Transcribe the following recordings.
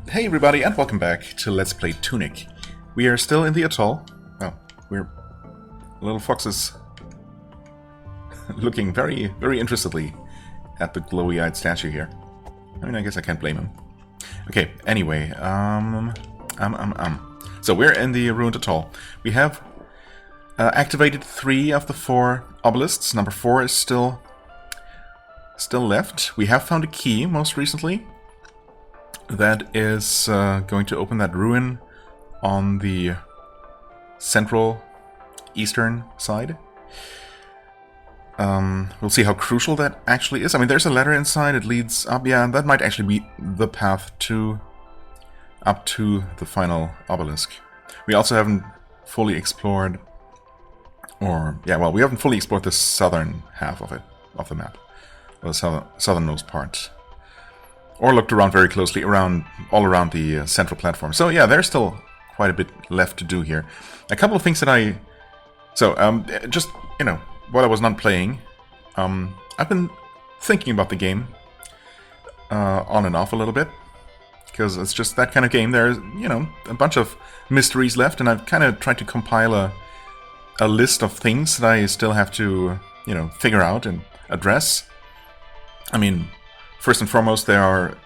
Hey everybody, and welcome back to Let's Play Tunic. We are still in the atoll. Oh, we're little foxes looking very, very interestedly at the glowy-eyed statue here. I mean, I guess I can't blame him. Okay, anyway, So we're in the ruined atoll. We have activated 3 of the 4 obelisks. Number 4 is still left. We have found a key most recently that is going to open that ruin on the central eastern side. We'll see how crucial that actually is. I mean, there's a ladder inside, it leads up. Yeah, that might actually be the path up to the final obelisk. We also haven't fully explored, we haven't fully explored the southern half of the map, or the southernmost part. Or looked around very closely, all around the central platform. So yeah, there's still quite a bit left to do here. A couple of things that just, while I was not playing, I've been thinking about the game on and off a little bit. Because it's just that kind of game. There's, a bunch of mysteries left, and I've kind of tried to compile a list of things that I still have to, figure out and address. I mean, first and foremost, there are,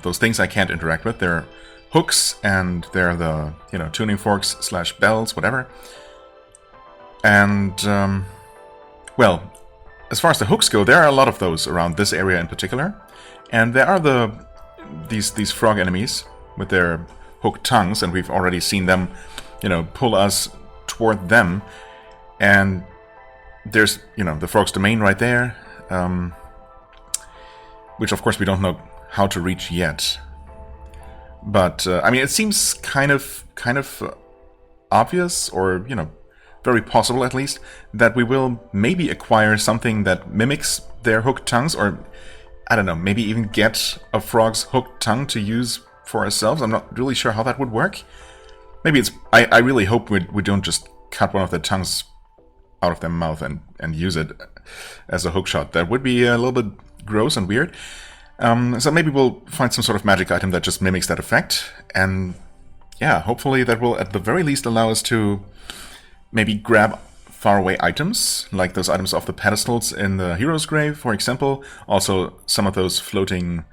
those things I can't interact with. There are hooks, and there are the, tuning forks / bells, whatever. And, as far as the hooks go, there are a lot of those around this area in particular. And there are these frog enemies with their hooked tongues, and we've already seen them, pull us toward them. And there's, the frog's domain right there. Which, of course, we don't know how to reach yet. But, I mean, it seems kind of obvious, or, very possible at least, that we will maybe acquire something that mimics their hooked tongues, or, I don't know, maybe even get a frog's hooked tongue to use for ourselves. I'm not really sure how that would work. Maybe it's... I really hope we don't just cut one of their tongues out of their mouth and use it as a hook shot. That would be a little bit gross and weird. So maybe we'll find some sort of magic item that just mimics that effect. And yeah, hopefully that will at the very least allow us to maybe grab faraway items, like those items off the pedestals in the hero's grave, for example. Also some of those floating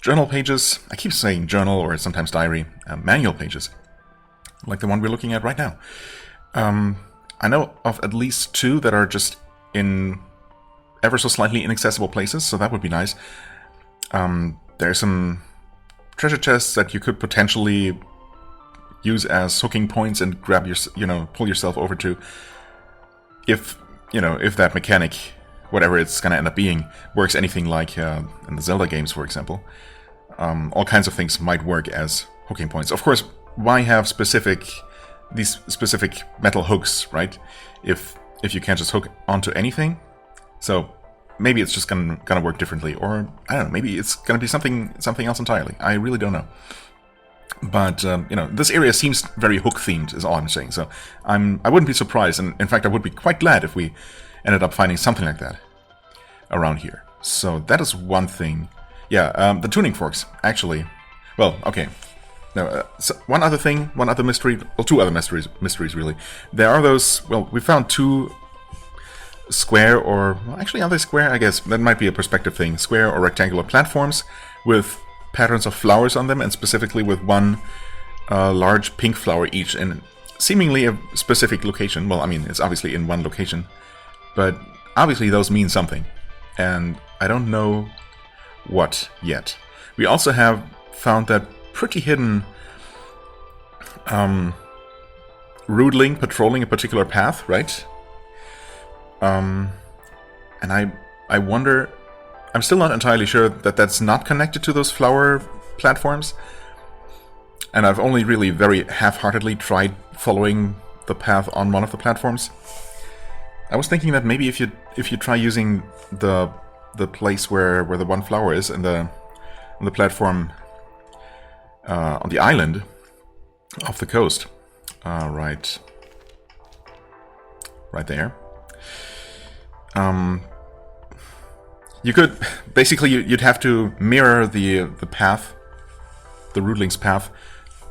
journal pages. I keep saying journal, or sometimes diary, manual pages, like the one we're looking at right now. I know of at least 2 that are just in ever so slightly inaccessible places, so that would be nice. There's some treasure chests that you could potentially use as hooking points and grab pull yourself over to, if that mechanic, whatever it's gonna end up being, works anything like in the Zelda games, for example. All kinds of things might work as hooking points. Of course, why have these specific metal hooks, right? If you can't just hook onto anything. So maybe it's just gonna work differently, or I don't know, maybe it's gonna be something else entirely. I really don't know. But this area seems very hook themed, is all I'm saying. So I wouldn't be surprised, and in fact I would be quite glad if we ended up finding something like that around here. So that is one thing. Yeah, the tuning forks, actually. Well, okay. No, so one other mystery, well, 2 other mysteries really. There are those, we found 2 square, or, actually, are they square? I guess that might be a perspective thing. Square or rectangular platforms with patterns of flowers on them, and specifically with one large pink flower each in seemingly a specific location. Well, I mean, it's obviously in one location, but obviously those mean something, and I don't know what yet. We also have found that pretty hidden roodling patrolling a particular path, right? And I wonder, I'm still not entirely sure that that's not connected to those flower platforms. And I've only really very half-heartedly tried following the path on one of the platforms. I was thinking that maybe if you try using the place where the one flower is on the platform on the island off the coast, right there. You could basically you'd have to mirror the path the Rootling's path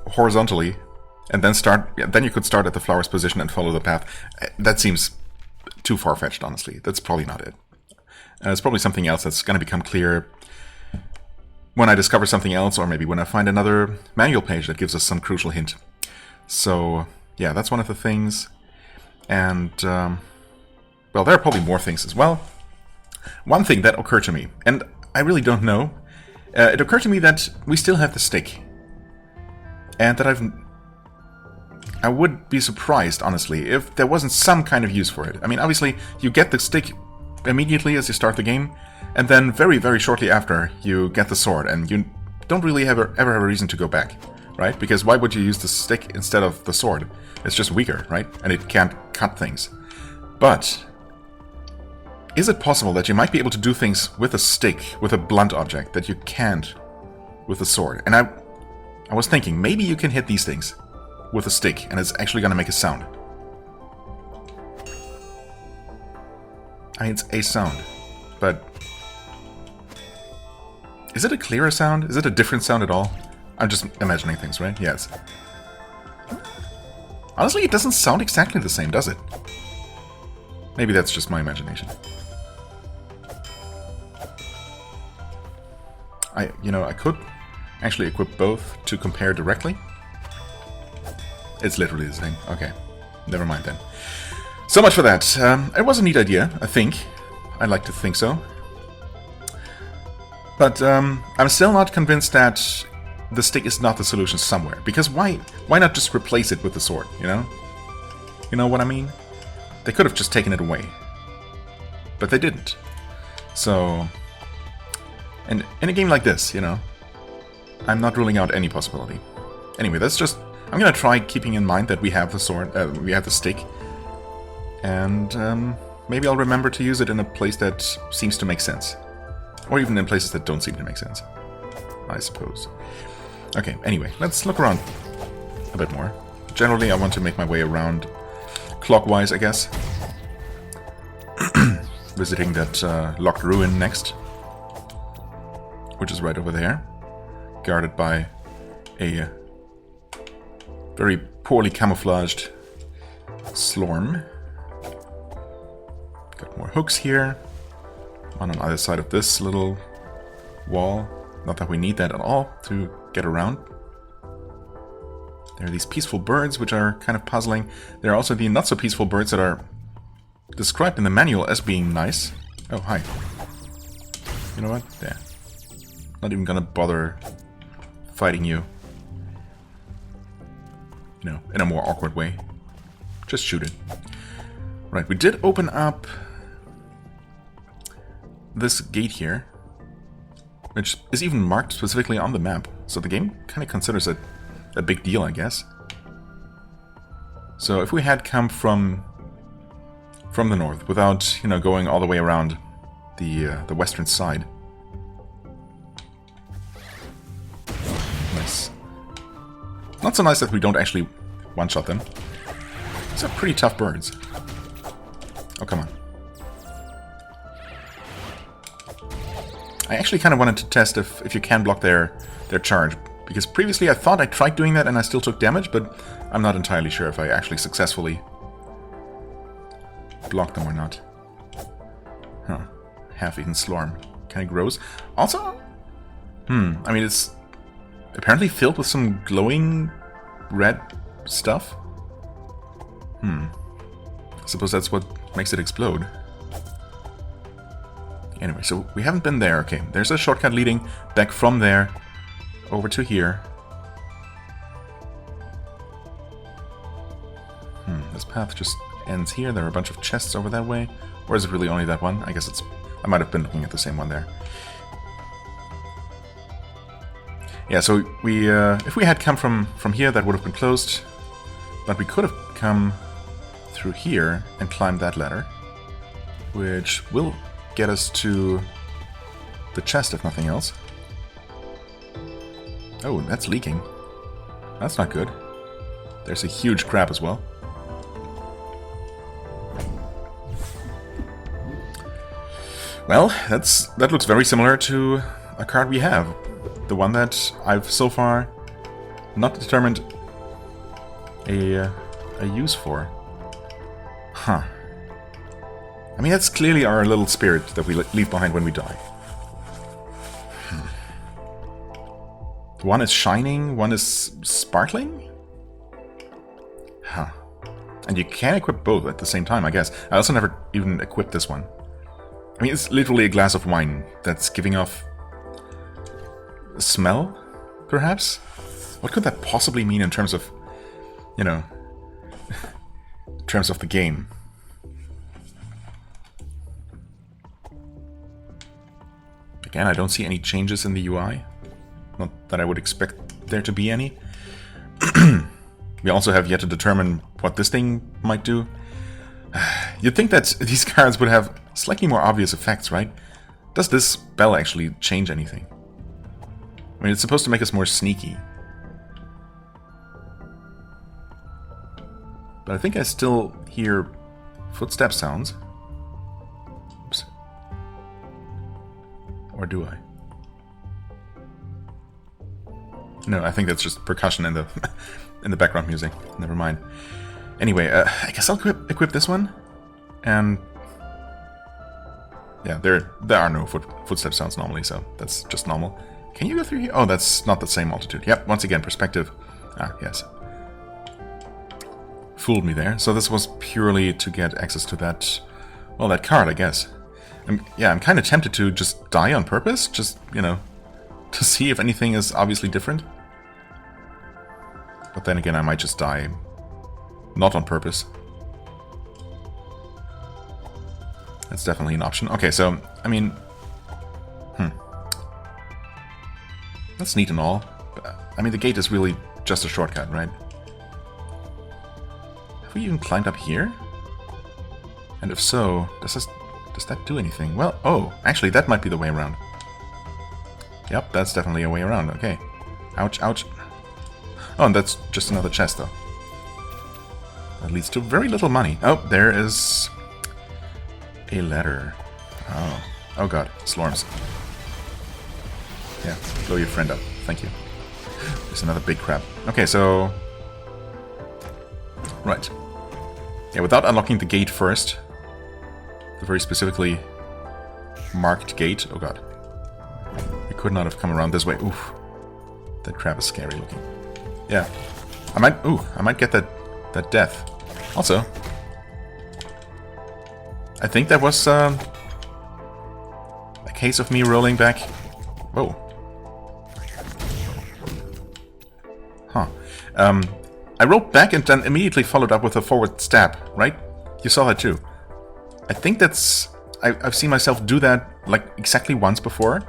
horizontally, and then you could start at the flower's position and follow the path. That seems too far-fetched, honestly. That's probably not it. It's probably something else that's going to become clear when I discover something else, or maybe when I find another manual page that gives us some crucial hint. So, yeah, that's one of the things. And, well, there are probably more things as well. One thing that occurred to me, and I really don't know, it occurred to me that we still have the stick. And that I would be surprised, honestly, if there wasn't some kind of use for it. I mean, obviously, you get the stick immediately as you start the game, and then very, very shortly after, you get the sword, and you don't really ever have a reason to go back, right? Because why would you use the stick instead of the sword? It's just weaker, right? And it can't cut things. But is it possible that you might be able to do things with a stick, with a blunt object, that you can't with a sword? And I was thinking, maybe you can hit these things with a stick, and it's actually going to make a sound. I mean, it's a sound, but is it a clearer sound? Is it a different sound at all? I'm just imagining things, right? Yes. Honestly, it doesn't sound exactly the same, does it? Maybe that's just my imagination. I could actually equip both to compare directly. It's literally the same. Okay, never mind then. So much for that. It was a neat idea, I think. I'd like to think so. But I'm still not convinced that the stick is not the solution somewhere. Because why not just replace it with the sword, you know? You know what I mean? They could have just taken it away. But they didn't. So, and in a game like this, you know, I'm not ruling out any possibility. Anyway, that's just... I'm gonna try keeping in mind that we have the sword, we have the stick. And maybe I'll remember to use it in a place that seems to make sense. Or even in places that don't seem to make sense, I suppose. Okay, anyway, let's look around a bit more. Generally, I want to make my way around clockwise, I guess. Visiting that locked ruin next. Which is right over there. Guarded by a very poorly camouflaged Slorm. Got more hooks here. One on either side of this little wall. Not that we need that at all to get around. There are these peaceful birds, which are kind of puzzling. There are also the not-so-peaceful birds that are described in the manual as being nice. Oh, hi. You know what? There. Not even gonna bother fighting you. You know, in a more awkward way. Just shoot it. Right, we did open up this gate here, which is even marked specifically on the map. So the game kind of considers it a big deal, I guess. So if we had come from the north, without, you know, going all the way around the western side. Nice. Not so nice that we don't actually one-shot them. These are pretty tough birds. Oh, come on. I actually kind of wanted to test if you can block their charge. Because previously I thought I tried doing that and I still took damage, but I'm not entirely sure if I actually successfully blocked them or not. Huh. Half-eaten Slorm. Kind of gross. Also, I mean, it's apparently filled with some glowing red stuff. I suppose that's what makes it explode. Anyway, so we haven't been there. Okay, there's a shortcut leading back from there over to here. This path just ends here. There are a bunch of chests over that way. Or is it really only that one? I guess it's... I might have been looking at the same one there. Yeah, so we if we had come from here, that would have been closed. But we could have come through here and climbed that ladder. Which will get us to the chest, if nothing else. Oh, that's leaking. That's not good. There's a huge crab as well. Well, that looks very similar to a card we have. the one that I've so far not determined a use for. Huh. I mean, that's clearly our little spirit that we leave behind when we die. One is shining, one is sparkling? Huh. And you can equip both at the same time, I guess. I also never even equipped this one. I mean, it's literally a glass of wine that's giving off a smell, perhaps? What could that possibly mean in terms of, you know, in terms of the game? Again, I don't see any changes in the UI. Not that I would expect there to be any. We also have yet to determine what this thing might do. You'd think that these cards would have slightly more obvious effects, right? Does this bell actually change anything? I mean, it's supposed to make us more sneaky. But I think I still hear footstep sounds. Oops. Or do I? No, I think that's just percussion in the in the background music. Never mind. Anyway, I guess I'll equip this one. And yeah, there are no footstep sounds normally, so that's just normal. Can you go through here? Oh, that's not the same altitude. Yep, once again, perspective. Ah, yes. Fooled me there. So this was purely to get access to that, well, that card, I guess. Yeah, I'm kind of tempted to just die on purpose, just, you know, to see if anything is obviously different. But then again, I might just die not on purpose. That's definitely an option. Okay, so, I mean... That's neat and all. But, I mean, the gate is really just a shortcut, right? Have we even climbed up here? And if so, does that do anything? Well, oh, actually, that might be the way around. Yep, that's definitely a way around. Okay. Ouch, ouch. Oh, and that's just another chest, though. That leads to very little money. Oh, there is a letter. Oh. Oh god, slorms. Yeah, blow your friend up. Thank you. There's another big crab. Okay, so... Right. Yeah, without unlocking the gate first, the very specifically marked gate... Oh god. We could not have come around this way. Oof. That crab is scary looking. Yeah. I might get that death. Also, I think that was a case of me rolling back. Whoa. Huh. I rolled back and then immediately followed up with a forward stab, right? You saw that too. I think that's... I've seen myself do that like exactly once before.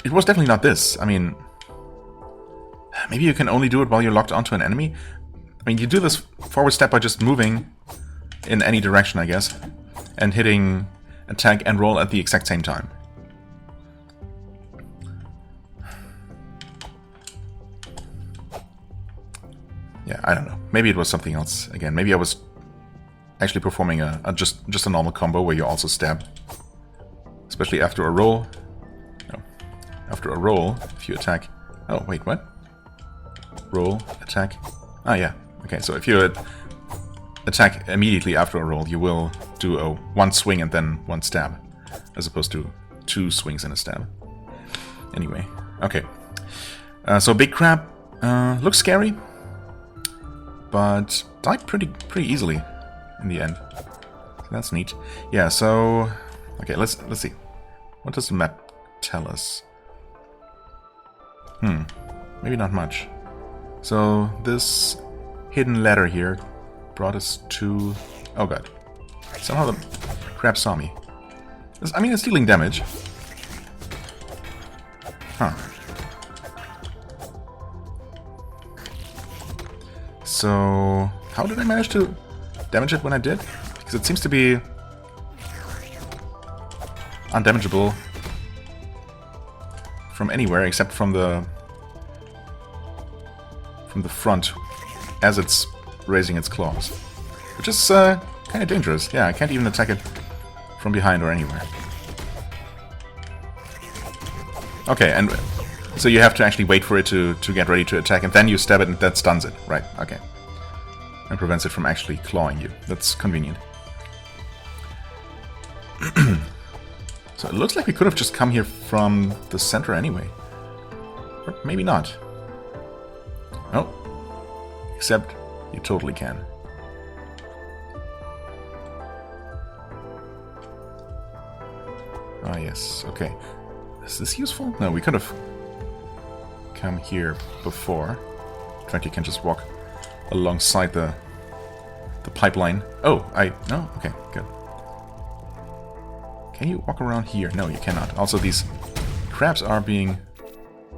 It was definitely not this. I mean... Maybe you can only do it while you're locked onto an enemy? I mean, you do this forward step by just moving in any direction, I guess. And hitting attack and roll at the exact same time. Yeah, I don't know. Maybe it was something else. Again, maybe I was actually performing just a normal combo where you also stab. Especially after a roll. No. After a roll, if you attack... Oh, wait, what? Roll, attack. Ah, yeah. Okay, so if you attack immediately after a roll, you will do a one swing and then one stab, as opposed to two swings and a stab. Anyway, okay. So big crab looks scary, but died pretty easily in the end. So that's neat. Yeah. So okay, let's see. What does the map tell us? Maybe not much. So this hidden ladder here brought us to... Oh god. Somehow the crab saw me. I mean, it's dealing damage. Huh. So... How did I manage to damage it when I did? Because it seems to be... undamageable from anywhere except from the front as it's raising its claws, which is kind of dangerous. Yeah, I can't even attack it from behind or anywhere. Okay, and so you have to actually wait for it to get ready to attack, and then you stab it, and that stuns it. Right, okay. And prevents it from actually clawing you. That's convenient. So it looks like we could have just come here from the center anyway. Or maybe not. Oh. Except you totally can. Ah, yes. Okay. Is this useful? No, we could have come here before. In fact, you can just walk alongside the pipeline. Oh, no? Okay, good. Can you walk around here? No, you cannot. Also, these crabs are being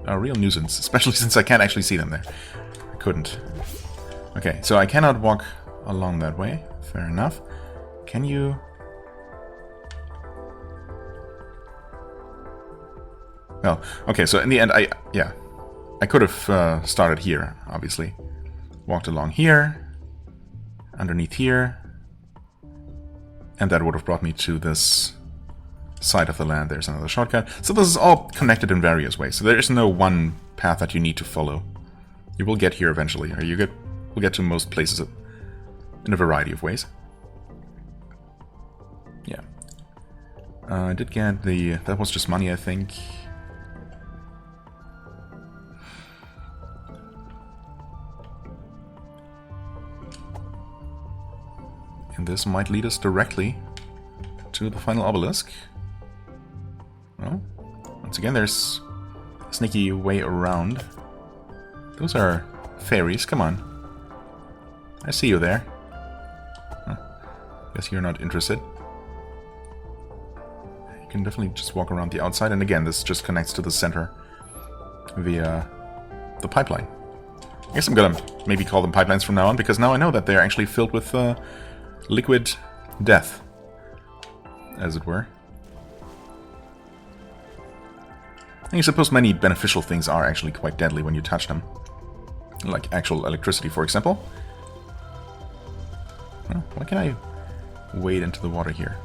a real nuisance, especially since I can't actually see them there. I couldn't. Okay, so I cannot walk along that way. Fair enough. Can you... Well, okay, so in the end, I could have started here, obviously. Walked along here, underneath here, and that would have brought me to this side of the land. There's another shortcut. So this is all connected in various ways, so there is no one path that you need to follow. You will get here eventually, or will get to most places in a variety of ways. Yeah. I did get that was just money, I think. And this might lead us directly to the final obelisk. Well, once again, there's a sneaky way around. Those are fairies, come on. I see you there. Huh. Guess you're not interested. You can definitely just walk around the outside, and again, this just connects to the center via the pipeline. I guess I'm gonna maybe call them pipelines from now on, because now I know that they're actually filled with liquid death, as it were. And I suppose many beneficial things are actually quite deadly when you touch them. Like actual electricity, for example. Well, why can't I wade into the water here?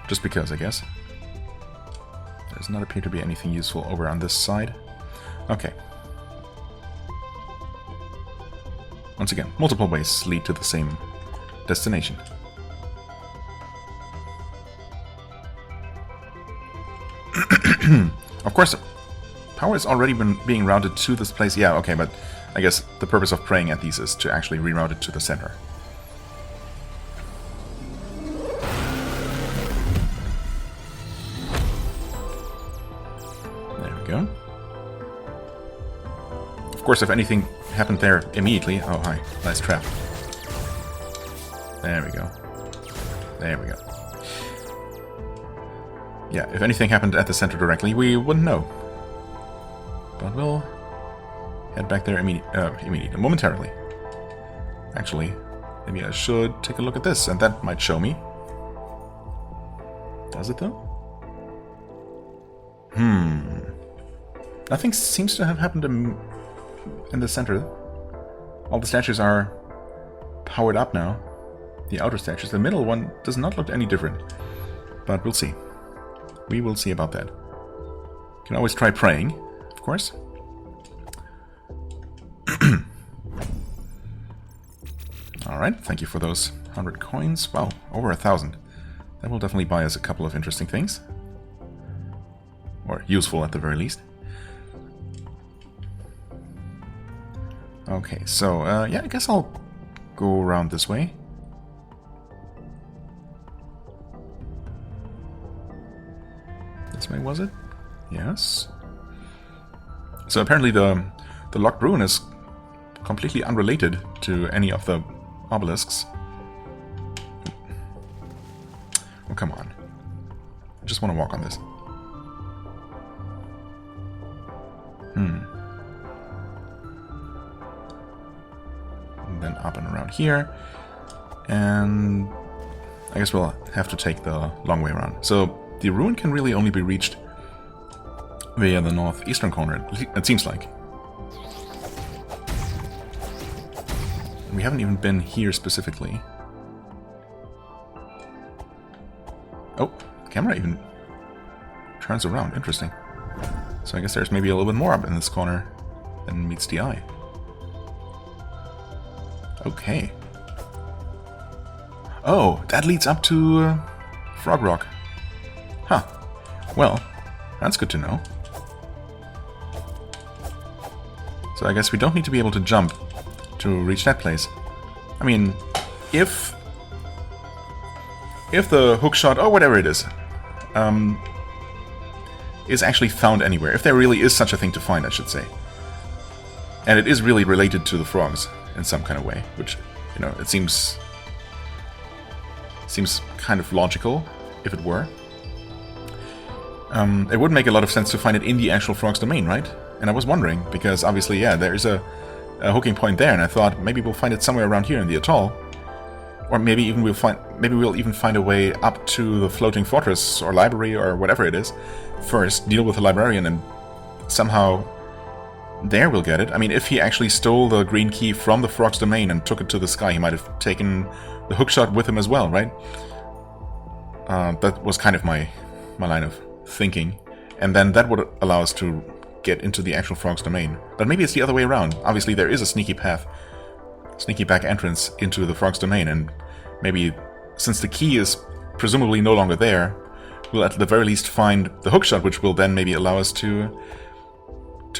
Just because, I guess. There does not appear to be anything useful over on this side. Okay. Once again, multiple ways lead to the same destination. Of course, power is already being routed to this place. Yeah, okay, but I guess the purpose of praying at these is to actually reroute it to the center. There we go. Of course, if anything happened there immediately... Oh, hi. Nice trap. There we go. There we go. Yeah, if anything happened at the center directly, we wouldn't know. But we'll head back there immediately, momentarily. Actually, maybe I should take a look at this, and that might show me. Does it, though? Nothing seems to have happened in the center. All the statues are powered up now. The outer statues. The middle one does not look any different. But we'll see. We will see about that. You can always try praying, of course. Alright, thank you for those 100 coins. Wow, over 1,000. That will definitely buy us a couple of interesting things. Or useful at the very least. Okay, so, yeah, I guess I'll go around this way. This way, was it? Yes. So apparently the locked ruin is completely unrelated to any of the obelisks. Oh, come on. I just want to walk on this. And then up and around here. And I guess we'll have to take the long way around. So the ruin can really only be reached via the northeastern corner, it seems like. We haven't even been here specifically. Oh, the camera even turns around. Interesting. So I guess there's maybe a little bit more up in this corner than meets the eye. Okay. Oh, that leads up to Frog Rock. Huh. Well, that's good to know. So I guess we don't need to be able to jump to reach that place. I mean, if the hookshot, or whatever it is actually found anywhere, if there really is such a thing to find, I should say, and it is really related to the frogs in some kind of way, which, you know, it seems kind of logical if it were. It would make a lot of sense to find it in the actual frog's domain, right? And I was wondering, because obviously, yeah, there is a hooking point there, and I thought maybe we'll find it somewhere around here in the atoll, or maybe we'll even find a way up to the floating fortress or library or whatever it is. First, deal with the librarian, and somehow there we'll get it. I mean, if he actually stole the green key from the frog's domain and took it to the sky, he might have taken the hookshot with him as well, right? That was kind of my line of thinking, and then that would allow us to get into the actual frog's domain. But maybe it's the other way around. Obviously there is a sneaky path, sneaky back entrance into the frog's domain, and maybe since the key is presumably no longer there, we'll at the very least find the hookshot, which will then maybe allow us to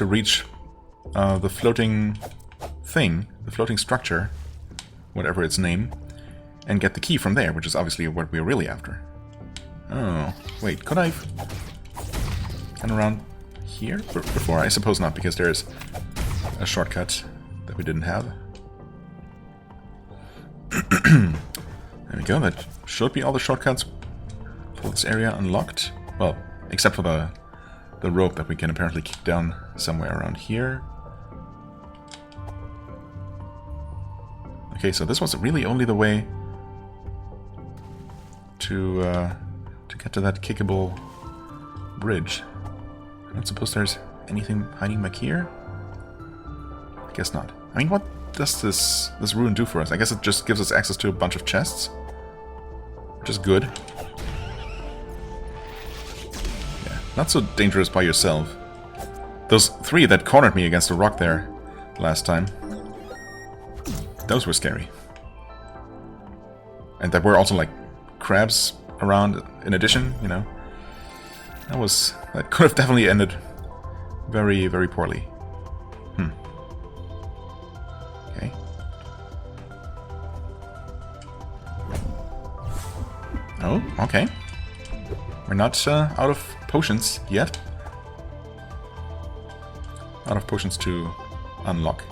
reach the floating thing, the floating structure, whatever its name, and get the key from there, which is obviously what we're really after. Oh, wait, could I turn around here before? I suppose not, because there's a shortcut that we didn't have. There we go, that should be all the shortcuts for this area unlocked. Well, except for the rope that we can apparently kick down somewhere around here. Okay, so this was really only the way to get to that kickable bridge. I don't suppose there's anything hiding back here? I guess not. I mean, what does this rune do for us? I guess it just gives us access to a bunch of chests, which is good. Yeah, not so dangerous by yourself. Those 3 that cornered me against the rock there last time, those were scary. And there were also, like, crabs around in addition, you know. That could have definitely ended very, very poorly. Okay. Oh, okay. We're not out of potions yet. Out of potions to unlock.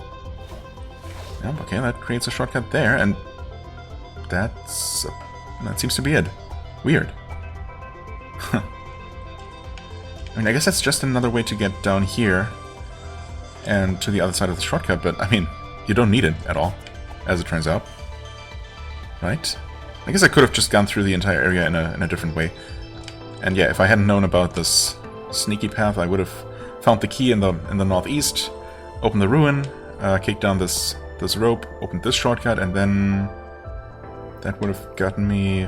Yep, okay, that creates a shortcut there, and that seems to be it. Weird. Huh. I mean, I guess that's just another way to get down here and to the other side of the shortcut, but I mean, you don't need it at all, as it turns out. Right? I guess I could have just gone through the entire area in a different way. And yeah, if I hadn't known about this sneaky path, I would have found the key in the northeast, opened the ruin, kicked down this rope, opened this shortcut, and then that would have gotten me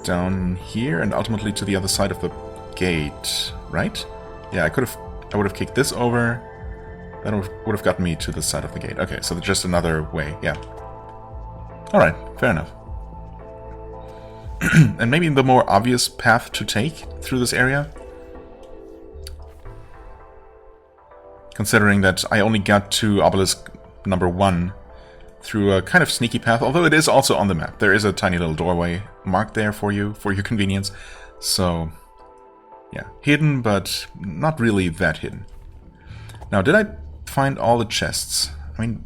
down here and ultimately to the other side of the gate, right? Yeah, I would have kicked this over. That would have gotten me to the side of the gate. Okay, so just another way, yeah. Alright, fair enough. And maybe the more obvious path to take through this area, considering that I only got to obelisk number 1 through a kind of sneaky path, although it is also on the map. There is a tiny little doorway marked there for you, for your convenience. So, yeah, hidden, but not really that hidden. Now, did I find all the chests? I mean,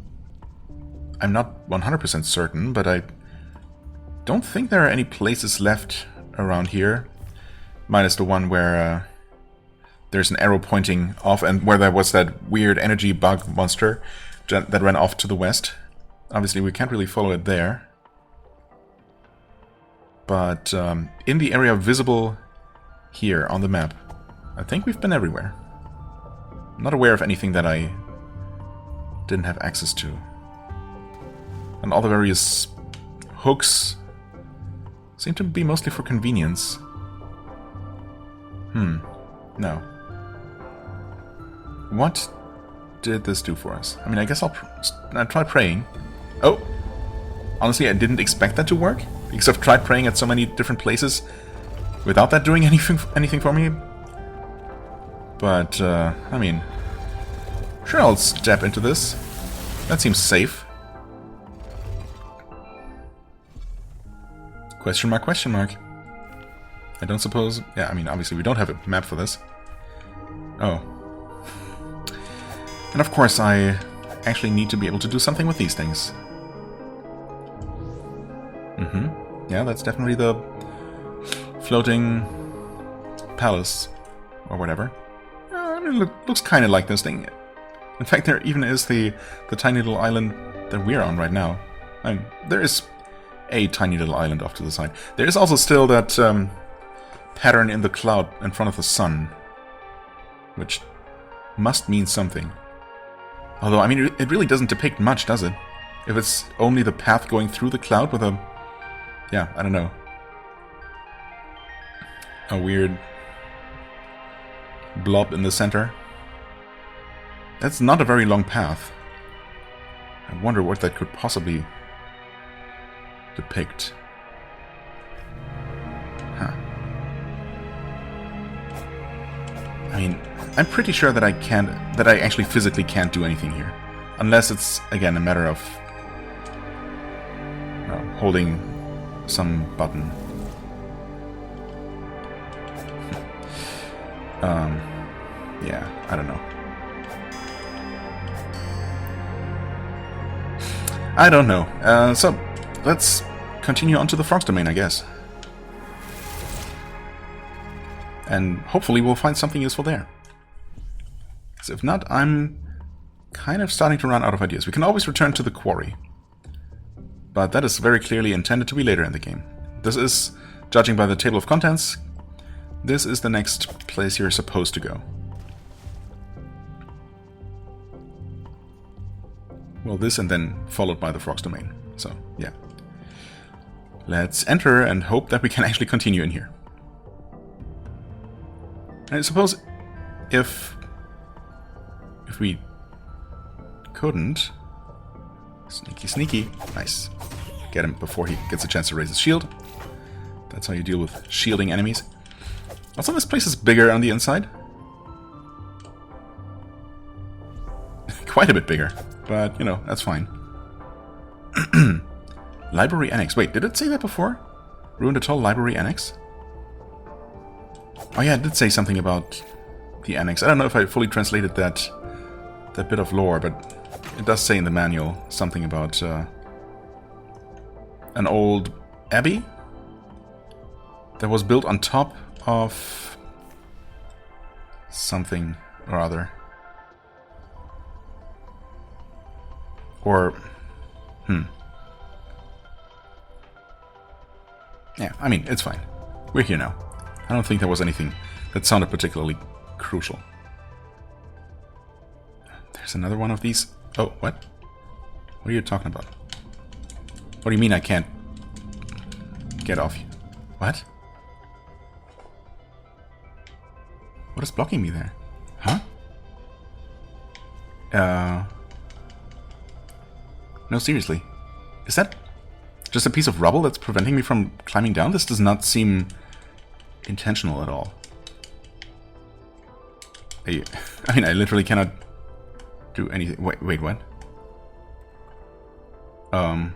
I'm not 100% certain, but I don't think there are any places left around here, minus the one where there's an arrow pointing off, and where there was that weird energy bug monster that ran off to the west. Obviously, we can't really follow it there. But in the area visible here on the map, I think we've been everywhere. I'm not aware of anything that I didn't have access to. And all the various hooks seem to be mostly for convenience. No. What did this do for us? I mean, I guess I'll try praying. Oh! Honestly, I didn't expect that to work, because I've tried praying at so many different places without that doing anything for me. But, I mean, sure, I'll step into this. That seems safe. Question mark, question mark. I don't suppose... Yeah, I mean, obviously we don't have a map for this. Oh. And of course I actually need to be able to do something with these things. Yeah, that's definitely the floating palace, or whatever. I mean, looks kind of like this thing. In fact, there even is the tiny little island that we're on right now. I mean, there is a tiny little island off to the side. There is also still that pattern in the cloud in front of the sun, which must mean something. Although, I mean, it really doesn't depict much, does it? If it's only the path going through the cloud with a... Yeah, I don't know. A weird blob in the center. That's not a very long path. I wonder what that could possibly depict. Huh. I mean, I'm pretty sure that I actually physically can't do anything here. Unless it's, again, a matter of holding some button. Yeah, I don't know. I don't know. So, let's continue on to the Frog's domain, I guess. And hopefully we'll find something useful there. Because if not, I'm kind of starting to run out of ideas. We can always return to the quarry. But that is very clearly intended to be later in the game. This is, judging by the table of contents, this is the next place you're supposed to go. Well, this and then followed by the Frog's domain. So, yeah. Let's enter and hope that we can actually continue in here. And I suppose if we couldn't... Sneaky, sneaky. Nice. Get him before he gets a chance to raise his shield. That's how you deal with shielding enemies. Also, this place is bigger on the inside. Quite a bit bigger. But, you know, that's fine. Library Annex. Wait, did it say that before? Ruined Atoll Library Annex? Oh yeah, it did say something about the annex. I don't know if I fully translated that bit of lore, but it does say in the manual something about an old abbey that was built on top of something or other. Or, yeah, I mean, it's fine. We're here now. I don't think there was anything that sounded particularly crucial. There's another one of these. Oh, what? What are you talking about? What do you mean I can't get off you? What? What is blocking me there? Huh? No, seriously. Is that just a piece of rubble that's preventing me from climbing down? This does not seem intentional at all. I mean, I literally cannot do anything. Wait, what? Oh,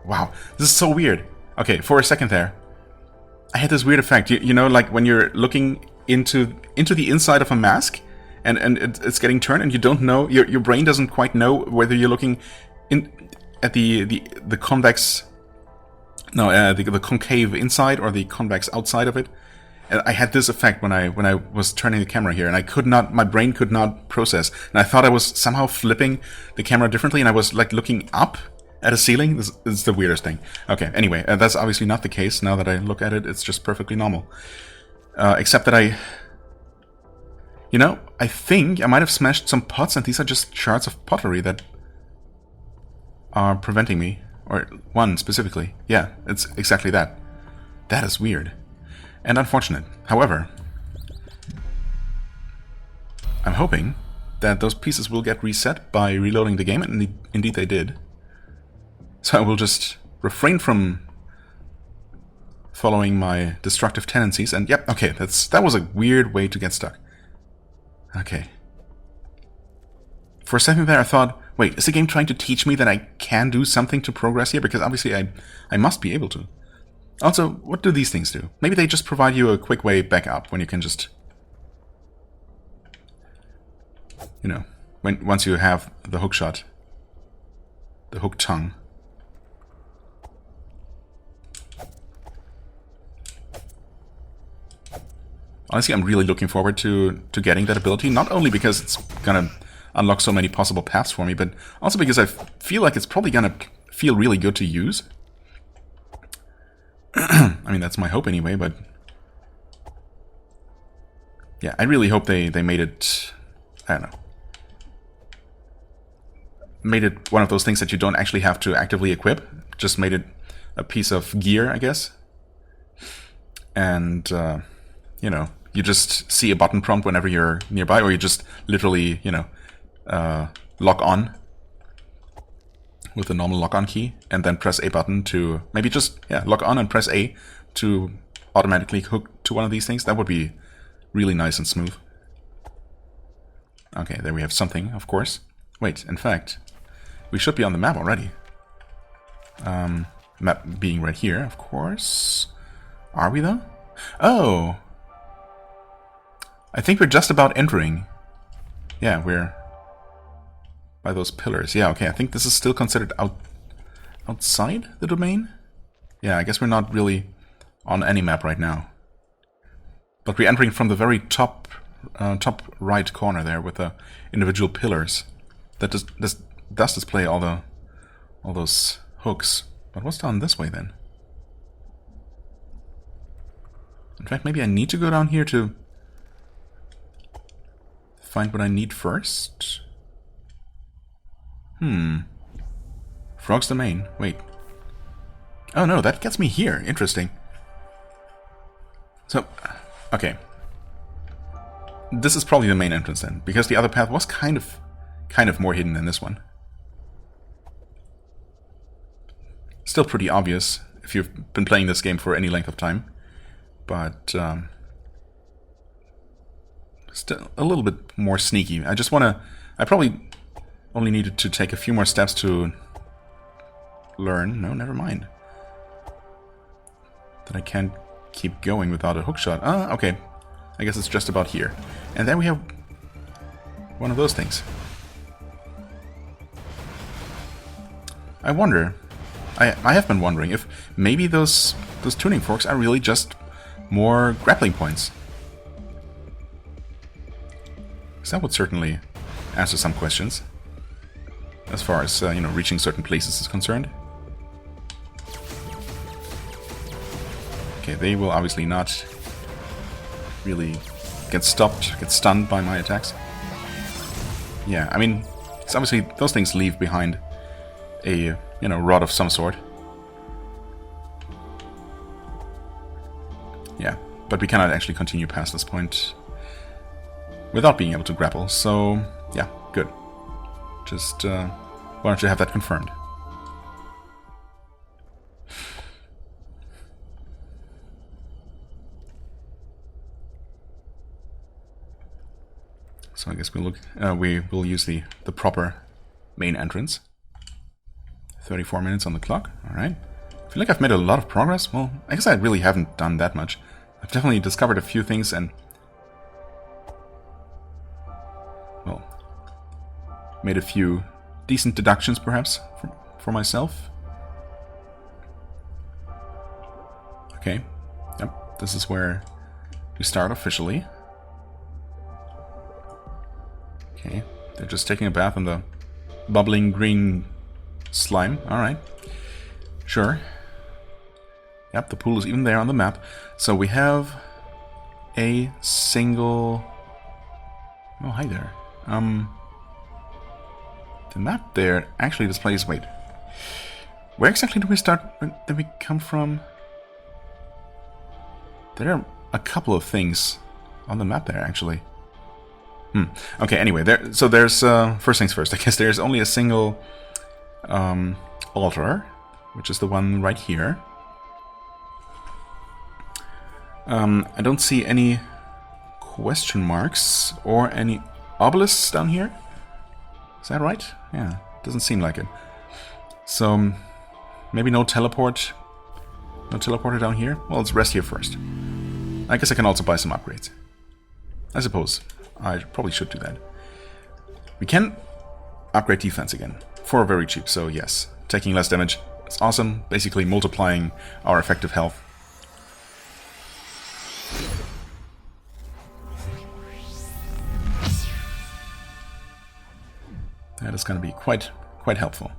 wow. This is so weird. Okay, for a second there, I had this weird effect. You know, like when you're looking into the inside of a mask, and it's getting turned, and you don't know, your brain doesn't quite know whether you're looking at the convex, no, the concave inside or the convex outside of it. And I had this effect when I was turning the camera here, and I could not, my brain could not process, and I thought I was somehow flipping the camera differently, and I was like looking up at a ceiling. This is the weirdest thing. Okay, anyway, that's obviously not the case. Now that I look at it, it's just perfectly normal. Except that you know, I think I might have smashed some pots, and these are just shards of pottery that are preventing me. Or one specifically. Yeah, it's exactly that. That is weird. And unfortunate. However, I'm hoping that those pieces will get reset by reloading the game, and indeed they did. So I will just refrain from following my destructive tendencies, and yep, okay, that was a weird way to get stuck. Okay. For a second there I thought, wait, is the game trying to teach me that I can do something to progress here? Because obviously I must be able to. Also, what do these things do? Maybe they just provide you a quick way back up when you can just... You know, once you have the hook shot. The hook tongue. Honestly, I'm really looking forward to getting that ability. Not only because it's gonna unlock so many possible paths for me, but also because I feel like it's probably gonna feel really good to use. I mean, that's my hope anyway, but... Yeah, I really hope they made it... I don't know. Made it one of those things that you don't actually have to actively equip. Just made it a piece of gear, I guess. And, you know, you just see a button prompt whenever you're nearby, or you just literally, you know, lock on with the normal lock-on key, and then press A button to maybe just, yeah, lock on and press A to automatically hook to one of these things. That would be really nice and smooth. Okay, there we have something, of course. Wait, in fact, we should be on the map already. Map being right here, of course. Are we though? Oh! I think we're just about entering. Yeah, we're by those pillars. Yeah, okay, I think this is still considered outside the domain? Yeah, I guess we're not really on any map right now. But we're entering from the very top right corner there with the individual pillars. That does display all those hooks. But what's down this way then? In fact, maybe I need to go down here to find what I need first. Frog's Domain. Wait. Oh no, that gets me here. Interesting. So, okay. This is probably the main entrance then, because the other path was kind of more hidden than this one. Still pretty obvious if you've been playing this game for any length of time, but still a little bit more sneaky. I probably only needed to take a few more steps to learn. No, never mind. That I can't keep going without a hookshot. Ah, okay. I guess it's just about here. And then we have one of those things. I wonder... I have been wondering if maybe those tuning forks are really just more grappling points. Because that would certainly answer some questions. As far as, you know, reaching certain places is concerned. Okay, they will obviously not really get stunned by my attacks. Yeah, I mean, it's obviously those things leave behind a, you know, rod of some sort. Yeah, but we cannot actually continue past this point without being able to grapple, so yeah, good. Just wanted to have that confirmed. So I guess we will use the proper main entrance. 34 minutes on the clock. All right. I feel like I've made a lot of progress. Well, I guess I really haven't done that much. I've definitely discovered a few things and, well, made a few decent deductions, perhaps, for myself. Okay. Yep. This is where we start officially. Okay. They're just taking a bath in the bubbling green slime. Alright. Sure. Yep, the pool is even there on the map. So we have a single... Oh, hi there. The map there actually displays... Wait. Where exactly do we start? Did we come from? There are a couple of things on the map there, actually. Okay, anyway, so there's, first things first, I guess there's only a single altar, which is the one right here. I don't see any question marks or any obelisks down here. Is that right? Yeah, doesn't seem like it. So, maybe no teleport. No teleporter down here? Well, let's rest here first. I guess I can also buy some upgrades. I suppose I probably should do that. We can upgrade defense again for very cheap, so yes. Taking less damage is awesome, basically multiplying our effective health. That is going to be quite helpful.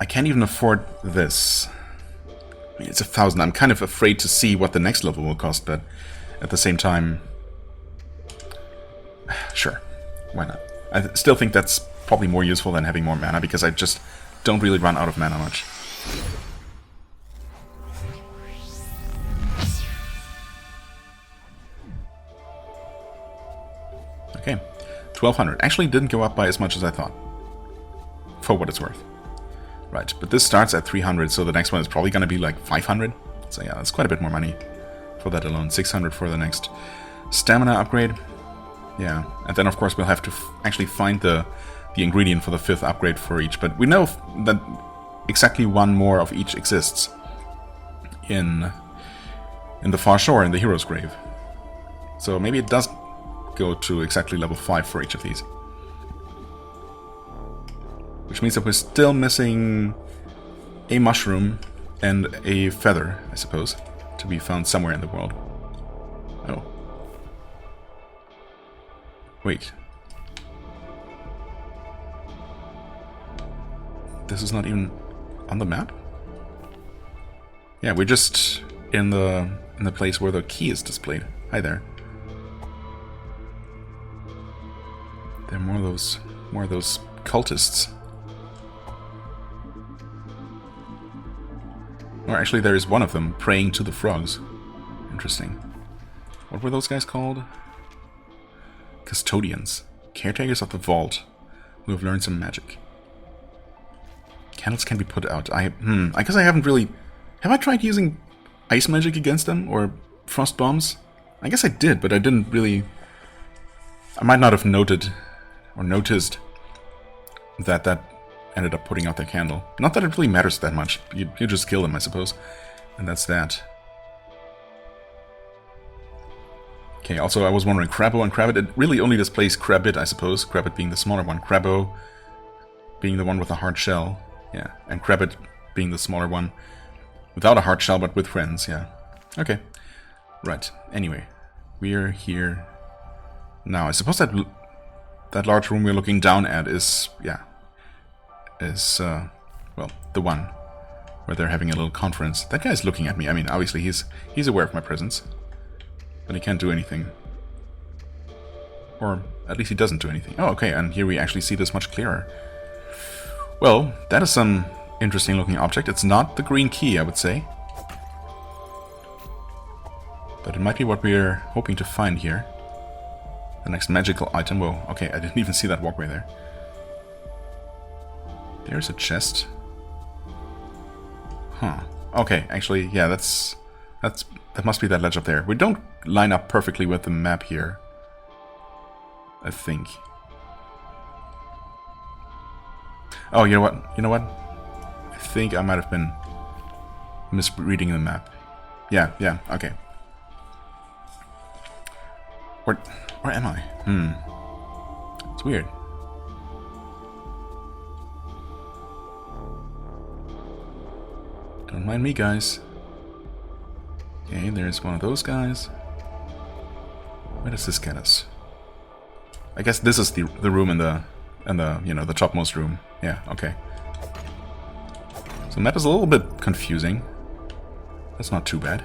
I can't even afford this. I mean, it's 1,000. I'm kind of afraid to see what the next level will cost, but at the same time, sure, why not? I still think that's probably more useful than having more mana, because I just don't really run out of mana much. Okay, 1,200. Actually didn't go up by as much as I thought, for what it's worth. Right, but this starts at 300, so the next one is probably going to be like 500. So yeah, that's quite a bit more money for that alone. 600 for the next stamina upgrade. Yeah, and then of course we'll have to actually find the ingredient for the 5th upgrade for each. But we know that exactly one more of each exists in the far shore, in the hero's grave. So maybe it does go to exactly level 5 for each of these. Which means that we're still missing a mushroom and a feather, I suppose, to be found somewhere in the world. Oh. Wait. This is not even on the map? Yeah, we're just in the place where the key is displayed. Hi there. There are more of those cultists. Or actually, there is one of them praying to the frogs. Interesting. What were those guys called? Custodians. Caretakers of the vault, who have learned some magic. Candles can be put out. I guess I haven't really... Have I tried using ice magic against them? Or frost bombs? I guess I did, but I didn't really... I might not have noted or noticed that ended up putting out their candle. Not that it really matters that much. You just kill them, I suppose. And that's that. Okay, also I was wondering, Crabbo and Crabbit, it really only displays Crabbit, I suppose. Crabbit being the smaller one. Crabbo being the one with a hard shell. Yeah, and Crabbit being the smaller one. Without a hard shell, but with friends, yeah. Okay. Right, anyway. We're here now. I suppose that large room we're looking down at is, yeah, well, the one where they're having a little conference. That guy's looking at me. I mean, obviously he's aware of my presence, but he can't do anything. Or at least he doesn't do anything. Oh, okay, and here we actually see this much clearer. Well, that is some interesting looking object. It's not the green key, I would say. But it might be what we're hoping to find here. The next magical item. Whoa, okay, I didn't even see that walkway there. There's a chest. Huh. Okay, actually, yeah, that must be that ledge up there. We don't line up perfectly with the map here, I think. Oh, you know what? You know what? I think I might have been misreading the map. Yeah, okay. Where am I? It's weird. Don't mind me, guys. Okay, there's one of those guys. Where does this get us? I guess this is the room in the you know, the topmost room. Yeah, okay. So the map is a little bit confusing. That's not too bad.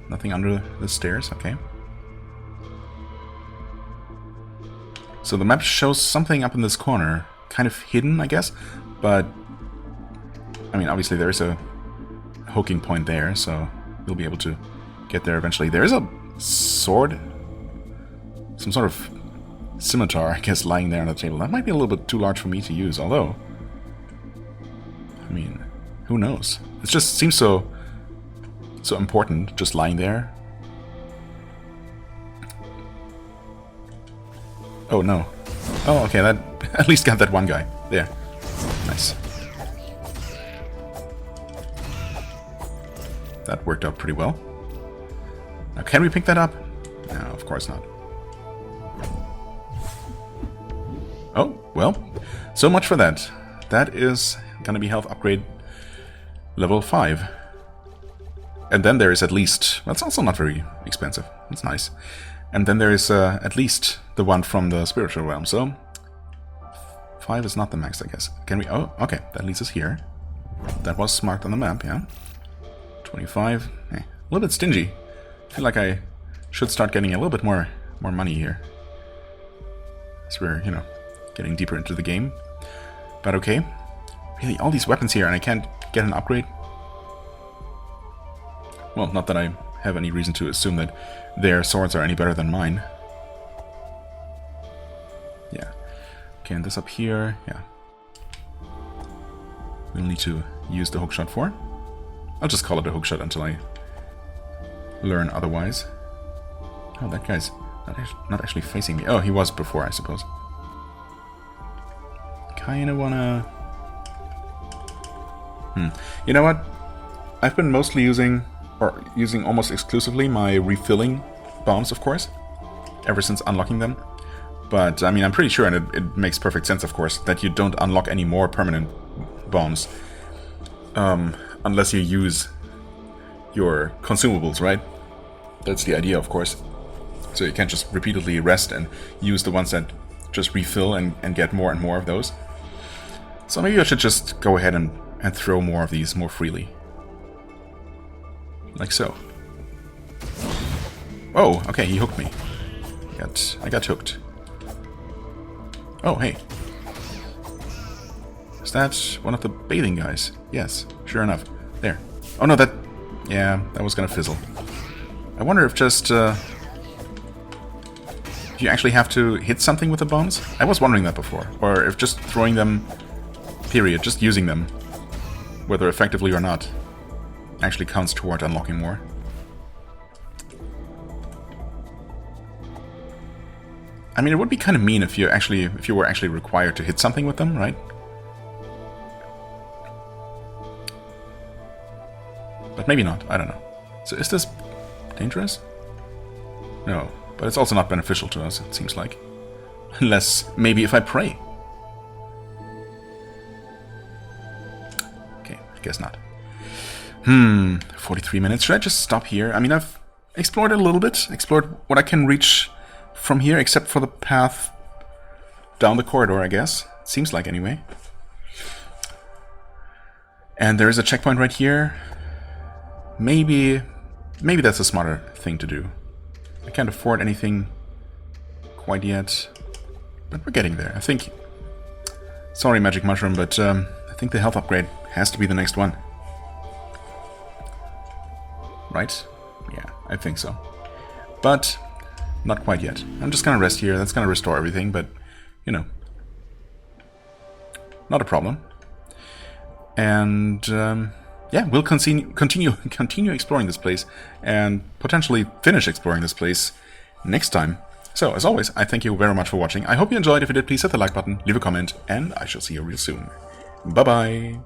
Nothing under the stairs, okay. So the map shows something up in this corner. Kind of hidden, I guess, but I mean, obviously there is a hooking point there, so we'll be able to get there eventually. There is a sword, some sort of scimitar, I guess, lying there on the table. That might be a little bit too large for me to use, although, I mean, who knows? It just seems so important, just lying there. Oh no. Oh, okay, that at least got that one guy. There. Nice. That worked out pretty well. Now, can we pick that up? No, of course not. Oh, well, so much for that. That is gonna be health upgrade level 5. And then there is at least... That's also not very expensive. That's nice. And then there is at least the one from the spiritual realm, so... 5 is not the max, I guess. Can we... Oh, okay, that leads us here. That was marked on the map, yeah. 25. A little bit stingy. I feel like I should start getting a little bit more money here. As we're, you know, getting deeper into the game. But okay. Really, all these weapons here and I can't get an upgrade? Well, not that I have any reason to assume that their swords are any better than mine. Yeah. Okay, and this up here, yeah. We'll need to use the hookshot for. I'll just call it a hookshot until I learn otherwise. Oh, that guy's not actually facing me. Oh, he was before, I suppose. Kinda wanna... You know what? I've been mostly using almost exclusively my refilling bombs, of course, ever since unlocking them. But, I mean, I'm pretty sure, and it makes perfect sense, of course, that you don't unlock any more permanent bombs unless you use your consumables, right? That's the idea, of course. So you can't just repeatedly rest and use the ones that just refill and get more and more of those. So maybe I should just go ahead and throw more of these more freely. Like so. Oh, okay, he hooked me. I got hooked. Oh, hey. Is that one of the bathing guys? Yes, sure enough. There. Oh no, yeah, that was gonna fizzle. I wonder if just... do you actually have to hit something with the bombs? I was wondering that before. Or if just throwing them, period, just using them, whether effectively or not, actually counts toward unlocking more. I mean, it would be kind of mean if you were actually required to hit something with them, right? But maybe not, I don't know. So is this dangerous? No, but it's also not beneficial to us, it seems like. Unless, maybe if I pray. Okay, I guess not. 43 minutes. Should I just stop here? I mean, I've explored it a little bit. Explored what I can reach from here, except for the path down the corridor, I guess. It seems like, anyway. And there is a checkpoint right here. Maybe that's a smarter thing to do. I can't afford anything quite yet. But we're getting there, I think. Sorry, Magic Mushroom, but I think the health upgrade has to be the next one. Right? Yeah, I think so. But not quite yet. I'm just gonna rest here. That's gonna restore everything, but, you know, not a problem. And yeah, we'll continue exploring this place and potentially finish exploring this place next time. So, as always, I thank you very much for watching. I hope you enjoyed. If you did, please hit the like button, leave a comment, and I shall see you real soon. Bye-bye!